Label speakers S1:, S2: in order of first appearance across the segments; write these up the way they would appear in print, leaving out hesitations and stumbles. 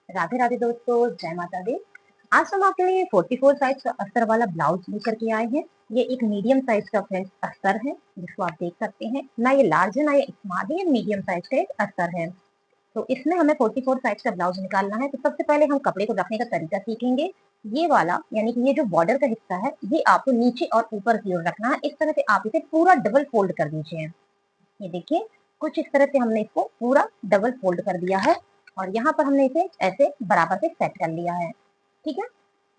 S1: राधे राधे दोस्तों, जय माता दी। आज हम आपके लिए 44 साइज का अस्तर वाला ब्लाउज लेकर के आए हैं। ये एक मीडियम साइज का फ्रेंड्स अस्तर है, जिसको आप देख सकते हैं। ना ये लार्ज है ना ये स्मॉल है, ये मीडियम साइज का एक अस्तर है। तो इसमें हमें 44 साइज का ब्लाउज निकालना है। तो सबसे पहले हम कपड़े को रखने का तरीका सीखेंगे। ये वाला यानी कि ये जो बॉर्डर का हिस्सा है, ये आपको नीचे और ऊपर की ओर रखना है। इस तरह से आप इसे पूरा डबल फोल्ड कर दीजिए। ये देखिए, कुछ इस तरह से हमने इसको पूरा डबल फोल्ड कर दिया है और यहाँ पर हमने इसे ऐसे बराबर से सेट कर लिया है। ठीक है,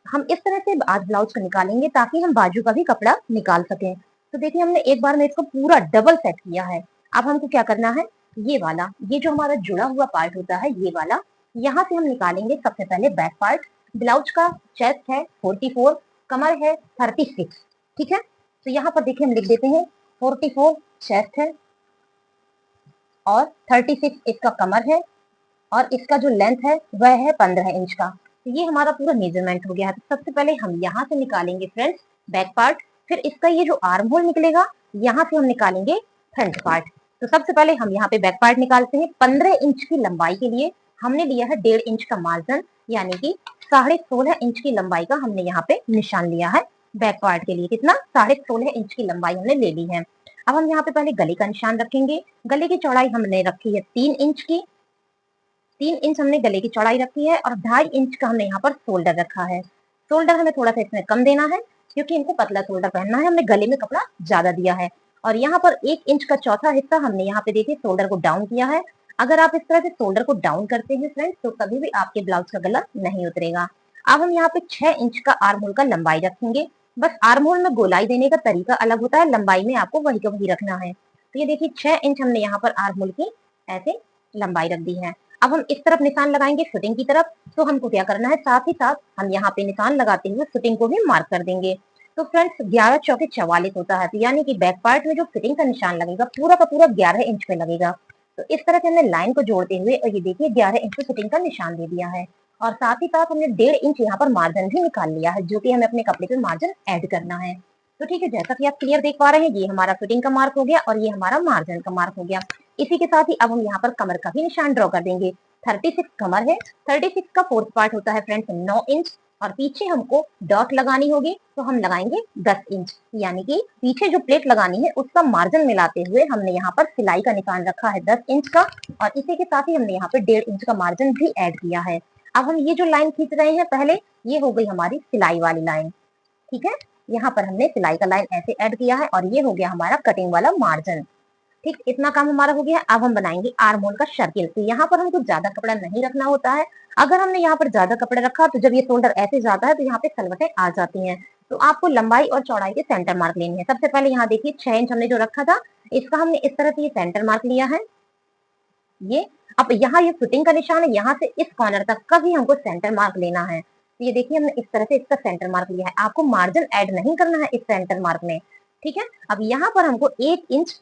S1: हम इस तरह से आज ब्लाउज को निकालेंगे ताकि हम बाजू का भी कपड़ा निकाल सकें। तो देखिए, हमने एक बार में इसको पूरा डबल सेट किया है। अब हमको क्या करना है, ये वाला, ये जो हमारा जुड़ा हुआ पार्ट होता है, ये वाला यहाँ से हम निकालेंगे। सबसे पहले बैक पार्ट। ब्लाउज का चेस्ट है 44, कमर है 36। ठीक है, तो यहाँ पर देखिए हम लिख देते हैं 44 चेस्ट है और 36 इसका कमर है और इसका जो लेंथ है वह है 15 इंच का। तो ये हमारा पूरा मेजरमेंट हो गया है। तो सबसे पहले हम यहाँ से निकालेंगे फ्रेंड्स बैक पार्ट, फिर इसका ये जो आर्म होल निकलेगा, यहाँ से हम निकालेंगे फ्रंट पार्ट। तो सबसे पहले हम यहाँ पे बैक पार्ट निकालते हैं। 15 इंच की लंबाई के लिए हमने लिया है 1.5 इंच का मार्जिन, यानी कि 16.5 इंच की लंबाई का हमने यहाँ पे निशान लिया है। बैक पार्ट के लिए कितना, 16.5 इंच की लंबाई हमने ले ली है। अब हम यहाँ पे पहले गले का निशान रखेंगे। गले की चौड़ाई हमने रखी है 3 इंच की। 3 इंच हमने गले की चौड़ाई रखी है और 2.5 इंच का हमने यहाँ पर शोल्डर रखा है। शोल्डर हमें थोड़ा सा इसमें कम देना है क्योंकि इनको पतला शोल्डर पहनना है। हमने गले में कपड़ा ज्यादा दिया है और यहाँ पर 1 इंच का चौथा हिस्सा हमने यहाँ पे देखिए शोल्डर को डाउन किया है। अगर आप इस तरह से शोल्डर को डाउन करते हैं फ्रेंड्स, तो कभी भी आपके ब्लाउज का गला नहीं उतरेगा। अब हम यहाँ पे 6 इंच का आर्म होल का लंबाई रखेंगे। बस आर्म होल में गोलाई देने का तरीका अलग होता है, लंबाई में आपको वही का वही रखना है। तो ये देखिए 6 इंच हमने यहाँ पर आर्म होल की ऐसे लंबाई रख दी है। अब हम इस तरफ निशान लगाएंगे फिटिंग की तरफ। तो हमको क्या करना है, साथ ही साथ हम यहाँ पे निशान लगाते हुए फिटिंग को भी मार्क कर देंगे। तो फ्रेंड्स 11 चौके 44 होता है, तो यानी कि बैक पार्ट में जो फिटिंग का निशान लगेगा पूरा का पूरा 11 इंच पे लगेगा। तो इस तरह से हमने लाइन को जोड़ते हुए और ये देखिए 11 इंच पे फिटिंग का निशान दे दिया है। और साथ ही साथ हमने 1.5 इंच यहाँ पर मार्जिन भी निकाल लिया है, जो कि हमें अपने कपड़े पे मार्जिन ऐड करना है। तो ठीक है, जैसा कि आप क्लियर देख पा रहे हैं, ये हमारा फिटिंग का मार्क हो गया और ये हमारा मार्जिन का मार्क हो गया। इसी के साथ ही अब हम यहाँ पर कमर का भी निशान ड्रॉ कर देंगे। 36 कमर है। 36 का फोर्थ पार्ट होता है फ्रेंड्स 9 इंच और पीछे हमको डॉट लगानी होगी, तो हम लगाएंगे 10 इंच, यानी कि पीछे जो प्लेट लगानी है उसका मार्जिन मिलाते हुए हमने यहाँ पर सिलाई का निशान रखा है 10 इंच का और इसी के साथ ही हमने यहाँ पे 1.5 इंच का मार्जिन भी ऐड किया है। अब हम ये जो लाइन खींच रहे हैं पहले, ये हो गई हमारी सिलाई वाली लाइन। ठीक है, यहाँ पर हमने सिलाई का लाइन ऐसे ऐड किया है और ये हो गया हमारा कटिंग वाला मार्जिन। ठीक, इतना काम हमारा हो गया। अब हम बनाएंगे आर्म होल का सर्किल। तो यहाँ पर हमको ज्यादा कपड़ा नहीं रखना होता है। अगर हमने यहाँ पर ज्यादा कपड़ा रखा तो जब ये शोल्डर ऐसे जाता है तो यहाँ पे सलवटें आ जाती हैं। तो आपको लंबाई और चौड़ाई के सेंटर मार्क लेनी है। सबसे पहले यहाँ देखिए 6 इंच हमने जो रखा था, इसका हमने इस तरह से ये सेंटर मार्क लिया है। ये अब यहाँ ये फिटिंग का निशान है, यहाँ से इस कॉर्नर तक का भी हमको सेंटर मार्क लेना है। तो ये देखिए हमने इस तरह से इसका सेंटर मार्क लिया है। आपको मार्जिन ऐड नहीं करना है इस सेंटर मार्क में। ठीक है, अब यहाँ पर हमको 1 इंच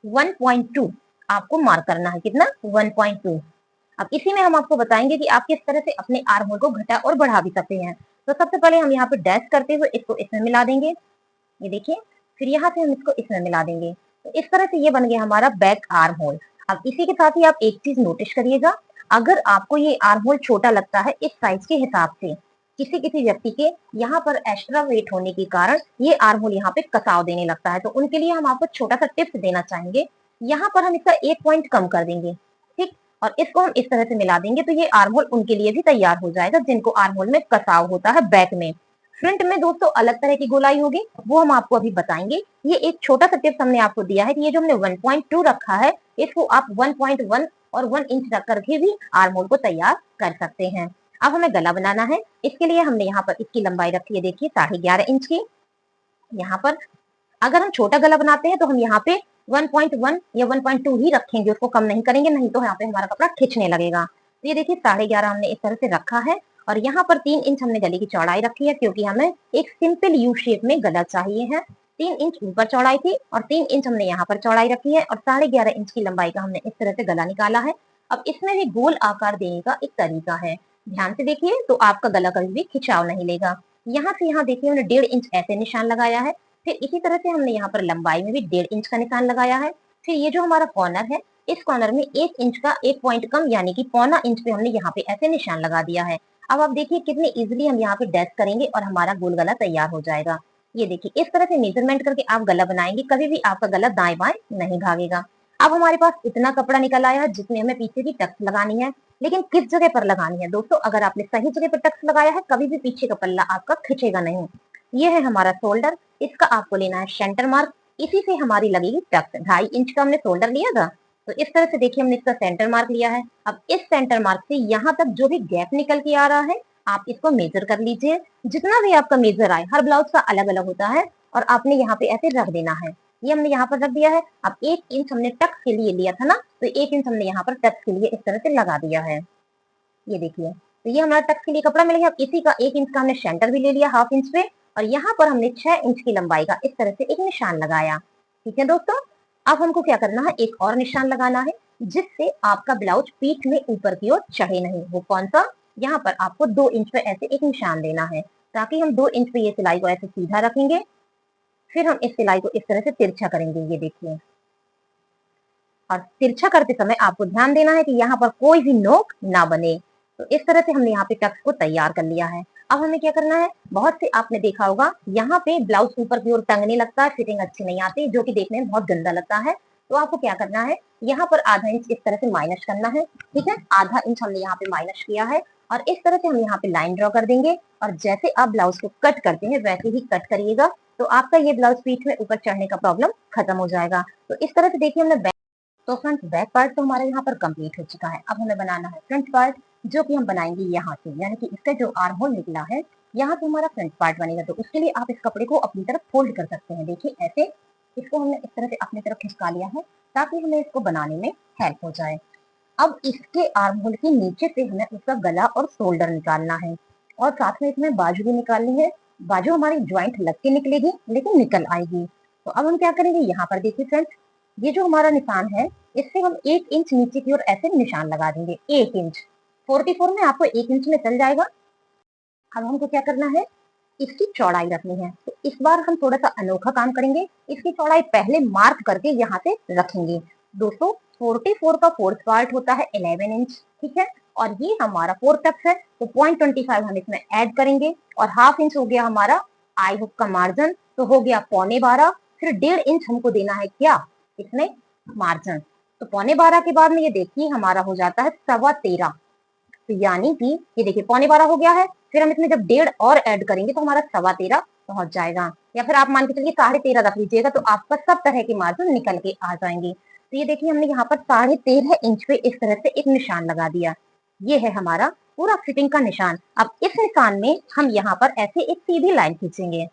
S1: 1.2 आपको मार्क करना है। कितना, 1.2। अब इसी में हम आपको बताएंगे कि आप किस तरह से अपने आर्म होल को घटा और बढ़ा भी सकते हैं। तो सबसे पहले हम यहाँ पे डैश करते हुए इसको इसमें मिला देंगे। ये देखिए, फिर यहाँ से हम इसको इसमें मिला देंगे। तो इस तरह से ये बन गया हमारा बैक आर्म होल। अब इसी के साथ ही आप एक चीज नोटिस करिएगा, अगर आपको ये आर्म होल छोटा लगता है इस साइज के हिसाब से, किसी किसी व्यक्ति के यहाँ पर एक्स्ट्रा वेट होने के कारण ये आर्म होल यहाँ पे कसाव देने लगता है, तो उनके लिए हम आपको छोटा सा टिप्स देना चाहेंगे। यहाँ पर हम इसका 1 पॉइंट कम कर देंगे। ठीक, और इसको हम इस तरह से मिला देंगे तो ये आर्म होल उनके लिए भी तैयार हो जाएगा जिनको आर्म होल में कसाव होता है बैक में। फ्रंट में दोस्तों अलग तरह की गोलाई होगी, वो हम आपको अभी बताएंगे। ये एक छोटा सा टिप्स हमने आपको दिया है कि ये जो हमने 1.2 रखा है, इसको आप 1.1 और 1 इंच रख करके भी आर्म होल को तैयार कर सकते हैं। अब हमें गला बनाना है। इसके लिए हमने यहाँ पर इसकी लंबाई रखी है देखिए 11.5 इंच की। यहाँ पर अगर हम छोटा गला बनाते हैं तो हम यहाँ पे 1.1 या 1.2 ही रखेंगे, उसको कम नहीं करेंगे, नहीं तो यहाँ पे हमारा कपड़ा खिंचने लगेगा। तो ये देखिए 11.5 हमने इस तरह से रखा है और यहाँ पर 3 इंच हमने गले की चौड़ाई रखी है क्योंकि हमें एक सिंपल यू शेप में गला चाहिए है। 3 इंच ऊपर चौड़ाई थी और 3 इंच हमने यहाँ पर चौड़ाई रखी है और 11.5 इंच की लंबाई का हमने इस तरह से गला निकाला है। अब इसमें भी गोल आकार देने का एक तरीका है, ध्यान से देखिए तो आपका गला कभी भी खिंचाव नहीं लेगा। यहाँ से यहाँ देखिए हमने 1.5 इंच ऐसे निशान लगाया है। फिर इसी तरह से हमने यहाँ पर लंबाई में भी 1.5 इंच का निशान लगाया है। फिर ये जो हमारा कॉर्नर है इस कॉर्नर में 1 इंच का 1 पॉइंट कम यानी कि पौना इंच पे हमने यहाँ पे ऐसे निशान लगा दिया है। अब आप देखिए कितनी इजिली हम यहाँ पे डैश करेंगे और हमारा गोल गला तैयार हो जाएगा। ये देखिए इस तरह से मेजरमेंट करके आप गला बनाएंगे, कभी भी आपका गला दाएं बाएं नहीं भागेगा। अब हमारे पास इतना कपड़ा निकल आया है जिसमें हमें पीछे की टक्स लगानी है, लेकिन किस जगह पर लगानी है दोस्तों? अगर आपने सही जगह पर टक्स लगाया है कभी भी पीछे का पल्ला आपका खिंचेगा नहीं। ये है हमारा शोल्डर, इसका आपको लेना है सेंटर मार्क, इसी से हमारी लगेगी टक्स। 2.5 इंच का हमने शोल्डर लिया था, तो इस तरह से देखिए हमने इसका सेंटर मार्क लिया है। अब इस सेंटर मार्क से यहाँ तक जो भी गैप निकल के आ रहा है आप इसको मेजर कर लीजिए। जितना भी आपका मेजर आए, हर ब्लाउज का अलग अलग होता है, और आपने यहाँ पे ऐसे रख देना है। ये हमने यहाँ पर रख दिया है। अब 1 इंच हमने टक्स के लिए लिया था ना, तो 1 इंच हमने यहाँ पर टक्स के लिए इस तरह से लगा दिया है। ये देखिए, तो ये हमारा टक्स के लिए कपड़ा मिल गया। अब इसी का 1 इंच का हमने सेंटर भी ले लिया 1/2 इंच पे, और यहाँ पर हमने 6 इंच की लंबाई का इस तरह से एक निशान लगाया। ठीक है दोस्तों, अब हमको क्या करना है, एक और निशान लगाना है जिससे आपका ब्लाउज पीठ में ऊपर की ओर चढ़े नहीं। वो कौन सा? यहाँ पर आपको 2 इंच पे ऐसे एक निशान देना है, ताकि हम 2 इंच पे ये सिलाई को ऐसे सीधा रखेंगे, फिर हम इस सिलाई को इस तरह से तिरछा करेंगे। ये देखिए, और तिरछा करते समय आपको ध्यान देना है कि यहाँ पर कोई भी नोक ना बने। तो इस तरह से हमने यहाँ पे टक्स को तैयार कर लिया है। अब हमें क्या करना है, बहुत से आपने देखा होगा यहाँ पे ब्लाउज ऊपर की ओर टंगने लगता है, फिटिंग अच्छी नहीं आती, जो कि देखने में बहुत गंदा लगता है। तो आपको क्या करना है, यहाँ पर आधा इंच इस तरह से माइनस करना है। ठीक है, आधा इंच हमने यहाँ पे माइनस किया है, और इस तरह से हम यहाँ पे लाइन ड्रॉ कर देंगे, और जैसे आप ब्लाउज को कट करते हैं वैसे ही कट करिएगा, तो आपका ये ब्लाउज पीठ में ऊपर चढ़ने का प्रॉब्लम खत्म हो जाएगा। तो इस तरह से देखिए हमने तो फ्रंट बैक पार्ट तो हमारा यहाँ पर कंप्लीट हो चुका है। अब हमें बनाना है फ्रंट पार्ट, जो कि हम बनाएंगे यहाँ से, यानी कि इसका जो आर्म होल निकला है यहाँ से हमारा फ्रंट पार्ट बनेगा। तो उसके लिए आप इस कपड़े को अपनी तरफ फोल्ड कर सकते हैं। देखिए ऐसे इसको हमने इस तरह से अपनी तरफ खिसका लिया है, ताकि हमें इसको बनाने में हेल्प हो जाए। अब इसके आर्म होल के नीचे से हमें उसका गला और शोल्डर निकालना है, और साथ में इसमें बाजू भी निकालनी है। बाजू हमारी ज्वाइंट लग के निकलेगी, लेकिन निकल आएगी। तो अब हम क्या करेंगे, यहाँ पर देखिए फ्रेंड्स, ये जो हमारा निशान है इससे हम 1 इंच नीचे की ओर ऐसे निशान लगा देंगे। 1 इंच 44 में आपको 1 इंच में चल जाएगा। अब हमको क्या करना है, इसकी चौड़ाई रखनी है। तो इस बार हम थोड़ा सा अनोखा काम करेंगे, इसकी चौड़ाई पहले मार्क करके यहाँ से रखेंगे। दोस्तों 44 का फोर्थ पार्ट होता है 11 इंच। ठीक है, और ये हमारा 4 टक्स है, तो 0.25 हम इसमें ऐड करेंगे, और 1/2 इंच हो गया हमारा आई हुक का मार्जिन, तो हो गया 12.25। फिर 1.5 इंच हमको देना है क्या इसमें, मार्जिन। तो 12.25 के बाद में ये देखिए हमारा हो जाता है 13.25। तो यानी कि ये देखिए 12.25 हो गया है, फिर हम इसमें जब 1.5 और ऐड करेंगे तो हमारा 13.25 पहुंच जाएगा, या फिर आप मान के चलिए 13.5 रख लीजिएगा, तो आपका सब तरह के मार्जिन निकल के आ जाएंगे। तो ये देखिए हमने यहाँ पर 13.5 इंच पे इस तरह से एक निशान लगा दिया। ये है हमारा पूरा फिटिंग का निशान। अब इस निशान में हम यहाँ पर ऐसे एक सीधी लाइन खींचेंगे।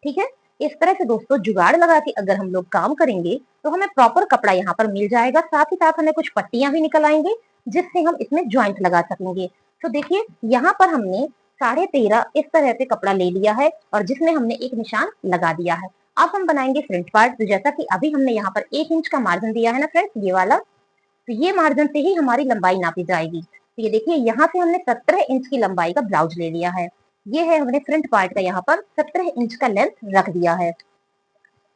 S1: ठीक है, इस तरह से दोस्तों जुगाड़ लगा के अगर हम लोग काम करेंगे तो हमें प्रॉपर कपड़ा यहाँ पर मिल जाएगा। साथ ही साथ हमें कुछ पट्टियां भी निकल आएंगी, जिससे हम इसमें ज्वाइंट लगा सकेंगे। तो देखिए यहाँ पर हमने 13.5 इस तरह से कपड़ा ले लिया है, और जिसमें हमने एक निशान लगा दिया है। अब हम बनाएंगे फ्रंट पार्ट। तो जैसा कि अभी हमने यहाँ पर 1 इंच का मार्जिन दिया है ना फ्रेंड्स, ये वाला, तो ये मार्जिन से ही हमारी लंबाई नापी जाएगी। तो ये देखिए यहाँ से हमने 17 इंच की लंबाई का ब्लाउज ले लिया है। ये है हमने फ्रंट पार्ट का यहाँ पर 17 इंच का लेंथ रख दिया है।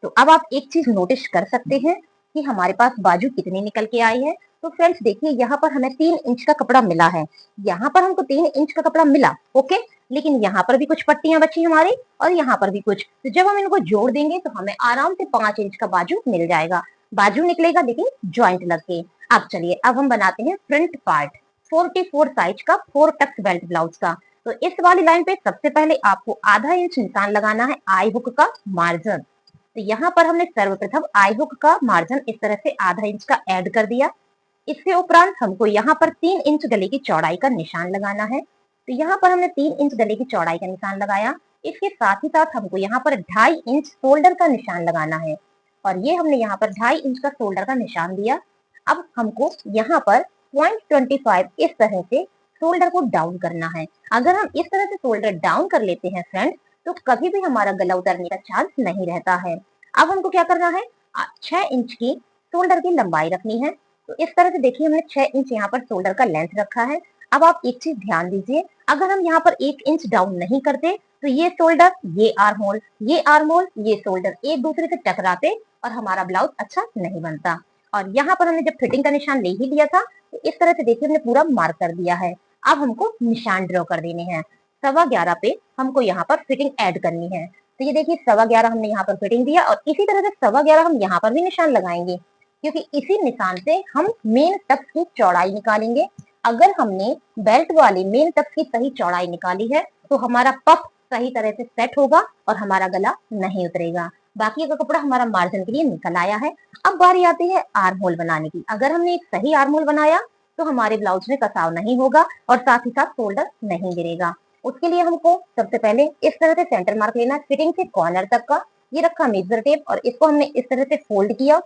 S1: तो अब आप एक चीज नोटिस कर सकते हैं कि हमारे पास बाजू कितनी निकल के आई है। तो फ्रेंड्स देखिए यहाँ पर हमें 3 इंच का कपड़ा मिला है, यहाँ पर हमको 3 इंच का कपड़ा मिला, ओके, लेकिन यहाँ पर भी कुछ पट्टियां बची हमारी, और यहाँ पर भी कुछ। तो जब हम इनको जोड़ देंगे तो हमें आराम से 5 इंच का बाजू मिल जाएगा। बाजू निकलेगा लेकिन ज्वाइंट लग के। अब चलिए अब हम बनाते हैं फ्रंट पार्ट 44 साइज का 4 टक्स बेल्ट ब्लाउज का। तो इस वाली लाइन पे सबसे पहले आपको आधा इंच निशान लगाना है आई हुक का मार्जिन। तो यहाँ पर हमने सर्वप्रथम आई हुक का मार्जिन इस तरह से आधा इंच का ऐड कर दिया। इसके उपरांत हमको यहाँ पर 3 इंच गले की चौड़ाई का निशान लगाना है। तो यहाँ पर हमने 3 इंच गले की चौड़ाई का निशान लगाया। इसके साथ ही साथ हमको यहाँ पर 2.5 इंच शोल्डर का निशान लगाना है, और ये हमने यहाँ पर 2.5 इंच का शोल्डर का निशान दिया। अब हमको यहाँ पर 0.25 इस तरह से शोल्डर को डाउन करना है। अगर हम इस तरह से शोल्डर डाउन कर लेते हैं फ्रेंड्स, तो कभी भी हमारा गला उतरने का चांस नहीं रहता है। अब हमको क्या करना है, 6 इंच की शोल्डर की लंबाई रखनी है। तो इस तरह से देखिए हमने 6 इंच यहाँ पर शोल्डर का लेंथ रखा है। अब आप एक चीज ध्यान दीजिए, अगर हम यहाँ पर 1 इंच डाउन नहीं करते तो ये शोल्डर, ये आर्म होल, ये आर्म होल, ये शोल्डर एक दूसरे से टकराते और हमारा ब्लाउज अच्छा नहीं बनता। और यहाँ पर हमने जब फिटिंग का निशान ले ही लिया था तो इस तरह से देखिए हमने पूरा मार्क कर दिया है। अब हमको निशान ड्रॉ कर देने हैं। 11:15 पे हमको यहाँ पर फिटिंग ऐड करनी है। तो ये देखिए 11:15 हमने यहाँ पर फिटिंग दिया और इसी तरह से 11:15 हम यहाँ पर भी निशान लगाएंगे, क्योंकि इसी निशान से हम मेन टक्स की चौड़ाई निकालेंगे। अगर हमने बेल्ट वाली मेन टक्स की सही चौड़ाई निकाली है तो हमारा पफ सही तरह से सेट होगा और हमारा गला नहीं उतरेगा। बाकी का कपड़ा हमारा मार्जिन के लिए निकल आया है। अब बारी आती है आर्म होल बनाने की। अगर हमने एक सही आर्म होल बनाया तो हमारे ब्लाउज में कसाव नहीं होगा और साथ ही साथ शोल्डर नहीं गिरेगा। उसके लिए हमको सबसे पहले इस तरह से सेंटर मार्क लेना, फिटिंग से कॉर्नर तक का। ये रखा मेजर टेप और इसको हमने इस तरह से फोल्ड किया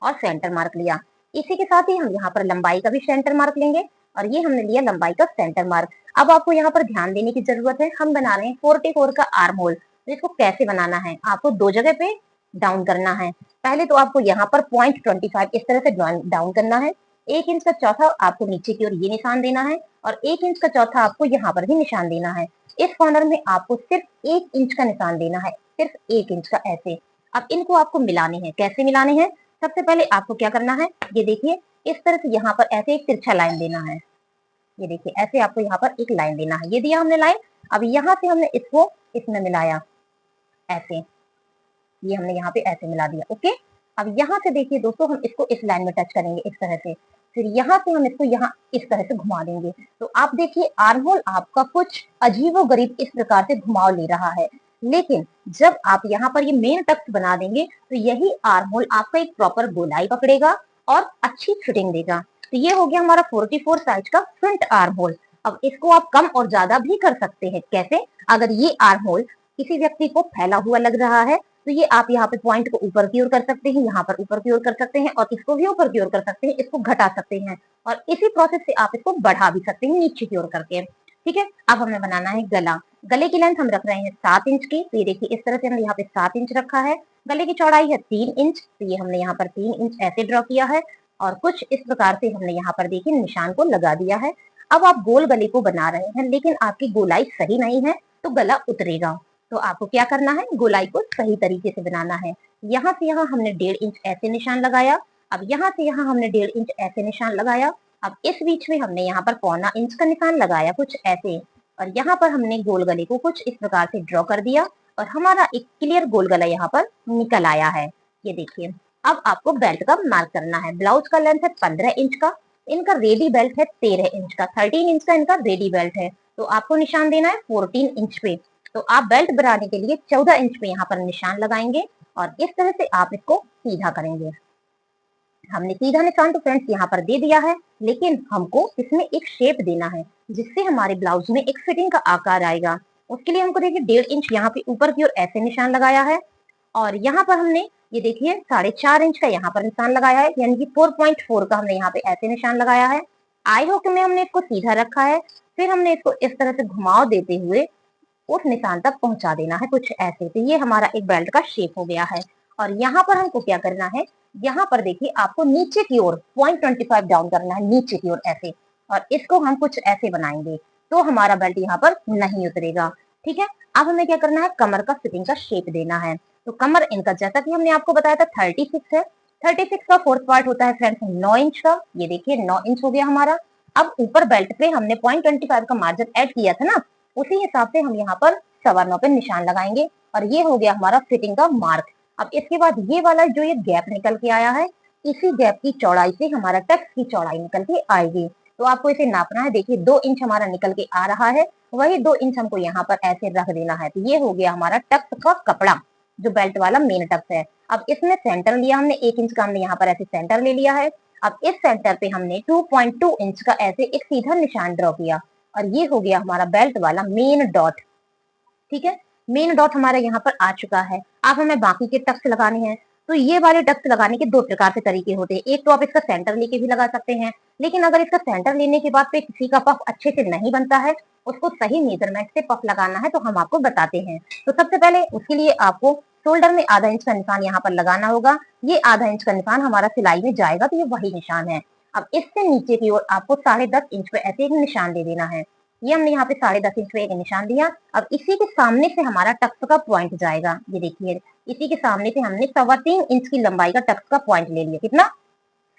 S1: और सेंटर मार्क लिया। इसी के साथ ही हम यहाँ पर लंबाई का भी सेंटर मार्क लेंगे और ये हमने लिया लंबाई का सेंटर मार्क। अब आपको यहाँ पर ध्यान देने की जरूरत है, हम बना रहे हैं 44 का आर्म होल। तो इसको कैसे बनाना है, आपको दो जगह पे डाउन करना है। पहले तो आपको यहाँ पर 0.25 इस तरह से डाउन करना है। 1 इंच का चौथा आपको नीचे की ओर ये निशान देना है और 1 इंच का चौथा आपको यहाँ पर भी निशान देना है। इस कॉर्नर में आपको सिर्फ 1 इंच का निशान देना है, सिर्फ 1 इंच का ऐसे। अब इनको आपको मिलाने हैं। कैसे मिलाने हैं, सबसे पहले आपको क्या करना है, ये देखिए इस तरह से यहाँ पर ऐसे एक तिरछा लाइन देना है। ये देखिए ऐसे आपको यहाँ पर एक लाइन देना है। ये दिया हमने लाइन। अब यहाँ से हमने इसको इसमें मिलाया ऐसे, ये हमने यहाँ पे ऐसे मिला दिया। ओके, अब यहाँ से देखिए दोस्तों हम इसको इस लाइन में टच करेंगे इस तरह से, फिर यहाँ से हम इसको यहाँ इस तरह से घुमा देंगे। तो आप देखिए आर्म होल आपका कुछ अजीबोगरीब इस प्रकार से घुमाव ले रहा है, लेकिन जब आप यहाँ पर ये मेन टक्स बना देंगे तो यही आर्म होल आपका एक प्रॉपर गोलाई पकड़ेगा और अच्छी फिटिंग देगा। तो ये हो गया हमारा 44 साइज का फ्रंट आर्म होल। अब इसको आप कम और ज्यादा भी कर सकते हैं। कैसे, अगर ये आर्म होल किसी व्यक्ति को फैला हुआ लग रहा है तो ये आप यहाँ पे पॉइंट को ऊपर की ओर कर सकते हैं, यहाँ पर ऊपर की ओर कर सकते हैं और इसको भी ऊपर की ओर कर सकते हैं, इसको घटा सकते हैं और इसी प्रोसेस से आप इसको बढ़ा भी सकते हैं नीचे की ओर करके। ठीक है, अब हमें बनाना है गला। गले की लेंथ हम रख रहे हैं 7 इंच की। तो ये देखिए इस तरह से हमने यहाँ पे 7 इंच रखा है। गले की चौड़ाई है 3 इंच। तो ये हमने यहाँ पर 3 इंच ऐसे ड्रॉ किया है और कुछ इस प्रकार से हमने यहाँ पर देखिए निशान को लगा दिया है। अब आप गोल गले को बना रहे हैं लेकिन आपकी गोलाई सही नहीं है तो गला उतरेगा। तो आपको क्या करना है, गोलाई को सही तरीके से बनाना है। यहाँ से यहाँ हमने 1.5 इंच ऐसे निशान लगाया। अब यहाँ से यहाँ हमने 1.5 इंच ऐसे निशान लगाया। अब इस बीच में हमने यहाँ पर 0.25 इंच का निशान लगाया कुछ ऐसे और यहाँ पर हमने गोल गले को कुछ इस प्रकार से ड्रॉ कर दिया और हमारा एक क्लियर गोल गला यहाँ पर निकल आया है। ये देखिए, अब आपको बेल्ट का मार्क करना है। ब्लाउज का लेंथ है 15 इंच का, इनका रेडी बेल्ट है 13 इंच का, 13 इंच का इनका रेडी बेल्ट है। तो आपको निशान देना है 14 इंच पे। तो आप बेल्ट बनाने के लिए 14 इंच पे यहाँ पर निशान लगाएंगे और इस तरह से आप इसको सीधा करेंगे। हमने सीधा निशान तो फ्रेंड्स यहाँ पर दे दिया है, लेकिन हमको इसमें एक शेप देना है जिससे हमारे ब्लाउज में एक फिटिंग का आकार आएगा। उसके लिए हमको देखिए 1.5 इंच यहाँ पे ऊपर की ओर ऐसे निशान लगाया है और यहाँ पर हमने ये देखिए 4.5 इंच का यहाँ पर निशान लगाया है, यानी कि 4.4 का हमने यहाँ पे ऐसे निशान लगाया है। आई होक में हमने इसको सीधा रखा है, फिर हमने इसको इस तरह से घुमाव देते हुए उस निशान तक पहुंचा देना है कुछ ऐसे। तो ये हमारा एक बेल्ट का शेप हो गया है। और यहाँ पर हमको क्या करना है, यहाँ पर देखिए आपको नीचे की ओर 0.25 डाउन करना है, नीचे की ओर ऐसे, और इसको हम कुछ ऐसे बनाएंगे तो हमारा बेल्ट यहाँ पर नहीं उतरेगा। ठीक है, अब हमें क्या करना है, कमर का फिटिंग का शेप देना है। तो कमर इनका जैसा कि हमने आपको बताया था 36 है। 36 का फोर्थ पार्ट होता है फ्रेंड्स 9 इंच का। ये देखिए 9 इंच हो गया हमारा। अब ऊपर बेल्ट पे हमने 0.25 का मार्जिन ऐड किया था ना, उसी हिसाब से हम यहाँ पर 9.25 पे निशान लगाएंगे और ये हो गया हमारा फिटिंग का मार्क। अब इसके बाद ये वाला जो ये गैप निकल के आया है, इसी गैप की चौड़ाई से हमारा टक्स की चौड़ाई निकल के आएगी। तो आपको इसे नापना है। देखिए 2 इंच हमारा निकल के आ रहा है, वही 2 इंच हमको यहाँ पर ऐसे रख देना है। तो ये हो गया हमारा टक्स का कपड़ा, जो बेल्ट वाला मेन टक्स है। अब इसमें सेंटर लिया हमने 1 इंच का, हमने यहाँ पर ऐसे सेंटर ले लिया है। अब इस सेंटर पे हमने 2.2 इंच का ऐसे एक सीधा निशान ड्रॉ किया और ये हो गया हमारा बेल्ट वाला मेन डॉट। ठीक है, मेन डॉट हमारा यहाँ पर आ चुका है। अब हमें बाकी के टक्स लगाने हैं। तो ये वाले टक्स लगाने के दो प्रकार से तरीके होते हैं। एक तो आप इसका सेंटर लेके भी लगा सकते हैं, लेकिन अगर इसका सेंटर लेने के बाद पे किसी का पफ अच्छे से नहीं बनता है, उसको सही मेजरमेंट से पफ लगाना है, तो हम आपको बताते हैं। तो सबसे पहले उसके लिए आपको शोल्डर में आधा इंच का निशान यहाँ पर लगाना होगा। ये आधा इंच का निशान हमारा सिलाई में जाएगा, तो ये वही निशान है। अब इससे नीचे की ओर आपको 10.5 इंच पे ऐसे एक निशान दे देना है। ये हमने यहाँ पे 10.5 इंच पे एक निशान दिया। अब इसी के सामने से हमारा टक्स का पॉइंट जाएगा। ये देखिए इसी के सामने से हमने 3.25 इंच की लंबाई का टक्स का पॉइंट ले लिया। कितना?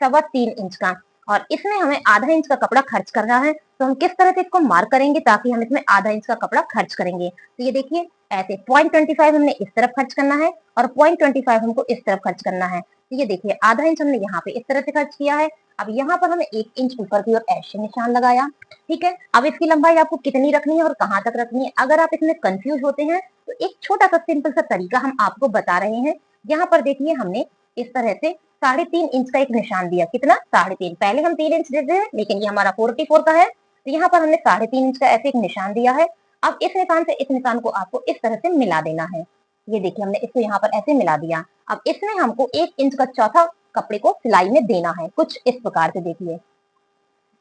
S1: 3.25 इंच का, और इसमें हमें आधा इंच का कपड़ा खर्च करना है। तो हम किस तरह से इसको मार्क करेंगे ताकि हम इसमें आधा इंच का कपड़ा खर्च करेंगे? तो ये देखिए ऐसे 0.25 हमने इस तरफ खर्च करना है और 0.25 हमको इस तरफ खर्च करना है। तो ये देखिए आधा इंच हमने यहाँ पे इस तरह से खर्च किया है। अब यहाँ पर हमें 1 इंच ऊपर की ओर ऐसे निशान लगाया, ठीक है। अब इसकी लंबाई आपको कितनी रखनी है और कहाँ तक रखनी है, अगर आप इसमें कंफ्यूज होते हैं तो एक छोटा सा सिंपल सा तरीका हम आपको बता रहे हैं। यहाँ पर देखिए हमने इस तरह से 3.5 इंच का एक निशान दिया। कितना? 3.5। पहले हम 3 इंच देते हैं लेकिन ये हमारा 44 का है, तो यहाँ पर हमने 3.5 इंच का ऐसे एक निशान दिया है। अब इस निशान से इस निशान को आपको इस तरह से मिला देना है। ये देखिए हमने इसको यहाँ पर ऐसे मिला दिया। अब इसमें हमको 1 इंच का चौथा कपड़े को सिलाई में देना है, कुछ इस प्रकार से देखिए।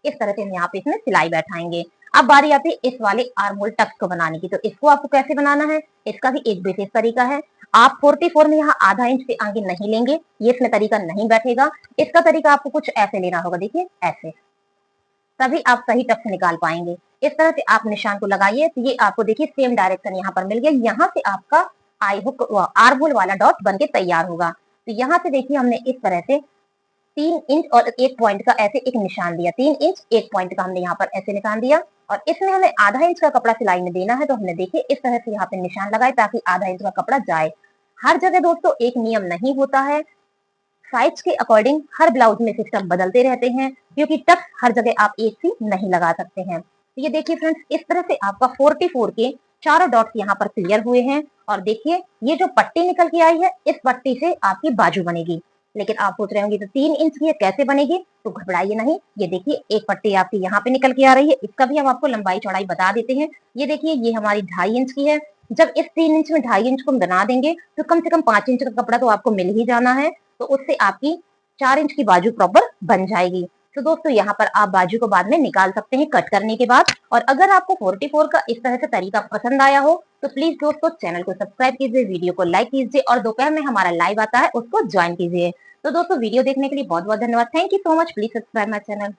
S1: इस तरह से हम यहाँ पे इसमें सिलाई बैठाएंगे। अब बारी आती है इस वाले आर्म होल टक्स को बनाने की। तो इसको आपको कैसे बनाना है, इसका भी एक विशेष तरीका है। आप 44 में यहाँ आधा इंच से आगे नहीं लेंगे, ये इसमें तरीका नहीं बैठेगा। इसका तरीका आपको कुछ ऐसे लेना होगा, देखिए ऐसे, तभी आप सही टक्स निकाल पाएंगे। इस तरह से आप निशान को लगाइए तो ये आपको देखिए सेम डायरेक्शन यहाँ पर मिल गया। यहाँ से आपका आई हुक आर्म होल वाला डॉट बन के तैयार होगा। तो यहाँ से देखिए हमने इस तरह से 3 इंच और 1 पॉइंट का ऐसे एक निशान दिया। 3 इंच 1 पॉइंट का हमने यहाँ पर ऐसे निशान दिया, और इसमें हमें आधा इंच का कपड़ा सिलाई में देना है। तो हमने देखिए इस तरह से यहाँ पे निशान लगाए ताकि आधा इंच का कपड़ा जाए। हर जगह दोस्तों एक नियम नहीं होता है, साइज के अकॉर्डिंग हर ब्लाउज में सिस्टम बदलते रहते हैं, क्योंकि टक्स हर जगह आप एक सी नहीं लगा सकते हैं। तो ये देखिए फ्रेंड्स, इस तरह से आपका 44 के चारों डॉट्स यहाँ पर क्लियर हुए हैं। और देखिए ये जो पट्टी निकल के आई है, इस पट्टी से आपकी बाजू बनेगी। लेकिन आप सोच रहे होंगे तो 3 इंच की कैसे बनेगी, तो घबराइए नहीं। ये देखिए एक पट्टी आपकी यहाँ पे निकल के आ रही है, इसका भी हम आपको लंबाई चौड़ाई बता देते हैं। ये देखिए ये हमारी 2.5 इंच की है। जब इस 3 इंच में 2.5 इंच को हम बना देंगे तो कम से कम 5 इंच का कपड़ा तो आपको मिल ही जाना है। तो उससे आपकी 4 इंच की बाजू प्रॉपर बन जाएगी। तो दोस्तों यहाँ पर आप बाजू को बाद में निकाल सकते हैं कट करने के बाद। और अगर आपको 44 का इस तरह से तरीका पसंद आया हो तो प्लीज दोस्तों चैनल को सब्सक्राइब कीजिए, वीडियो को लाइक कीजिए, और दोपहर में हमारा लाइव आता है उसको ज्वाइन कीजिए। तो दोस्तों वीडियो देखने के लिए बहुत बहुत धन्यवाद। Thank you so much. Please subscribe my channel.